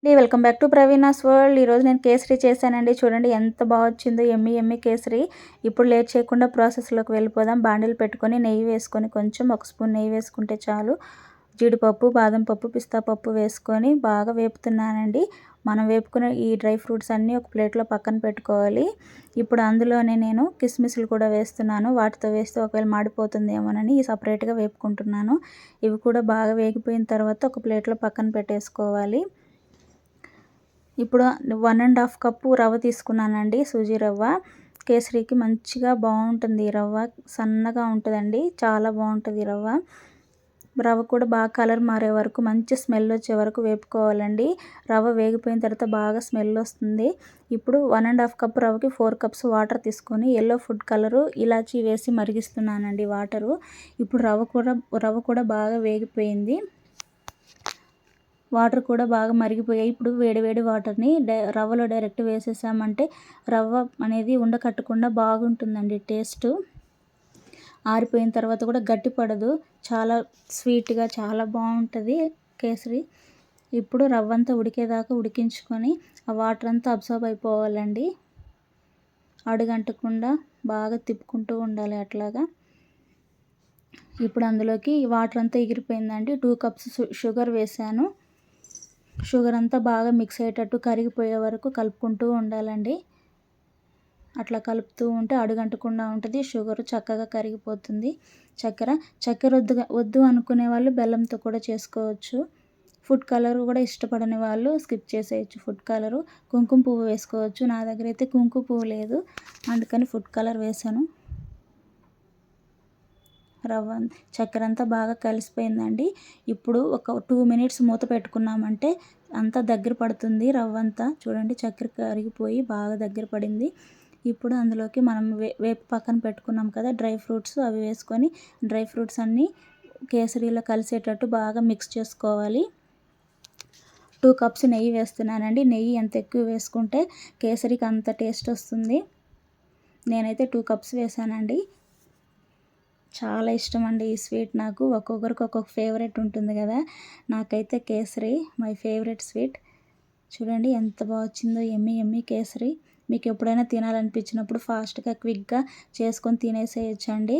Welcome back to Praveena's world. ఈరోజు నేను కేసరి చేశానండి. చూడండి ఎంత బాగా వచ్చిందో, ఎమ్మి ఎమ్మి కేసరి. ఇప్పుడు లేట్ చేయకుండా ప్రాసెస్లోకి వెళ్ళిపోదాం. బాండిల్ పెట్టుకొని నెయ్యి వేసుకొని కొంచెం ఒక స్పూన్ నెయ్యి వేసుకుంటే చాలు. జీడిపప్పు, బాదం పప్పు, పిస్తా పప్పు వేసుకొని బాగా వేపుతున్నానండి. మనం వేపుకున్న ఈ డ్రై ఫ్రూట్స్ అన్నీ ఒక ప్లేట్లో పక్కన పెట్టుకోవాలి. ఇప్పుడు అందులోనే నేను కిస్మిస్లు కూడా వేస్తున్నాను. వాటితో వేస్తే ఒకవేళ మాడిపోతుందేమోనని సపరేట్గా వేపుకుంటున్నాను. ఇవి కూడా బాగా వేగిపోయిన తర్వాత ఒక ప్లేట్లో పక్కన పెట్టేసుకోవాలి. ఇప్పుడు 1½ కప్పు రవ్వ తీసుకున్నానండి, సూజీ రవ్వ. కేసరికి మంచిగా బాగుంటుంది. రవ్వ సన్నగా ఉంటుందండి, చాలా బాగుంటుంది రవ్వ. రవ్వ కూడా బాగా కలర్ మారే వరకు, మంచి స్మెల్ వచ్చే వరకు వేపుకోవాలండి. రవ్వ వేగిపోయిన తర్వాత బాగా స్మెల్ వస్తుంది. ఇప్పుడు 1½ కప్పు రవ్వకి 4 కప్స్ వాటర్ తీసుకొని ఎల్లో ఫుడ్ కలరు, ఇలాచీ వేసి మరిగిస్తున్నానండి వాటరు. ఇప్పుడు రవ్వ కూడా బాగా వేగిపోయింది. వాటర్ కూడా బాగా మరిగిపోయాయి. ఇప్పుడు వేడి వాటర్ని రవ్వలో డైరెక్ట్ వేసేసామంటే రవ్వ అనేది ఉండకట్టకుండా బాగుంటుందండి టేస్ట్. ఆరిపోయిన తర్వాత కూడా గట్టి పడదు, చాలా స్వీట్గా చాలా బాగుంటుంది కేసరి. ఇప్పుడు రవ్వ అంతా ఉడికేదాకా ఉడికించుకొని ఆ వాటర్ అంతా అబ్సార్బ్ అయిపోవాలండి. అడుగంటకుండా బాగా తిప్పుకుంటూ ఉండాలి అట్లాగా. ఇప్పుడు అందులోకి వాటర్ అంతా ఎగిరిపోయిందండి. 2 కప్స్ షుగర్ వేసాను. షుగర్ అంతా బాగా మిక్స్ అయ్యేటట్టు కరిగిపోయే వరకు కలుపుకుంటూ ఉండాలండి. అట్లా కలుపుతూ ఉంటే అడుగంటకుండా ఉంటుంది. షుగర్ చక్కగా కరిగిపోతుంది. చక్కెర వద్దు అనుకునే వాళ్ళు బెల్లంతో కూడా చేసుకోవచ్చు. ఫుడ్ కలర్ కూడా ఇష్టపడని వాళ్ళు స్కిప్ చేసేయచ్చు. ఫుడ్ కలరు, కుంకుమ పువ్వు వేసుకోవచ్చు. నా దగ్గర అయితే కుంకుమ పువ్వు లేదు, అందుకని ఫుడ్ కలర్ వేసాను. చక్కెర అంతా బాగా కలిసిపోయిందండి. ఇప్పుడు ఒక 2 మినిట్స్ మూత పెట్టుకున్నామంటే అంతా దగ్గర పడుతుంది రవ్వ అంతా. చూడండి చక్కెర కరిగిపోయి బాగా దగ్గర పడింది. ఇప్పుడు అందులోకి మనం వేపు పక్కన పెట్టుకున్నాం కదా డ్రై ఫ్రూట్స్, అవి వేసుకొని డ్రై ఫ్రూట్స్ అన్నీ కేసరిలో కలిసేటట్టు బాగా మిక్స్ చేసుకోవాలి. 2 కప్స్ నెయ్యి వేస్తున్నానండి. నెయ్యి ఎంత ఎక్కువ వేసుకుంటే కేసరికి అంత టేస్ట్ వస్తుంది. నేనైతే 2 కప్స్ వేసానండి. చాలా ఇష్టం అండి ఈ స్వీట్ నాకు. ఒక్కొక్కరికి ఒక్కొక్క ఫేవరెట్ ఉంటుంది కదా, నాకైతే కేసరి మై ఫేవరెట్ స్వీట్. చూడండి ఎంత బాగా వచ్చిందో, ఎమ్మి ఎమ్మి కేసరి. మీకు ఎప్పుడైనా తినాలనిపించినప్పుడు ఫాస్ట్గా క్విక్గా చేసుకొని తినేసేయచ్చండి.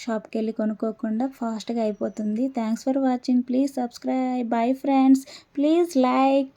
షాప్కి వెళ్ళి కొనుక్కోకుండా ఫాస్ట్గా అయిపోతుంది. Thanks for watching. Please subscribe. Bye friends. Please like.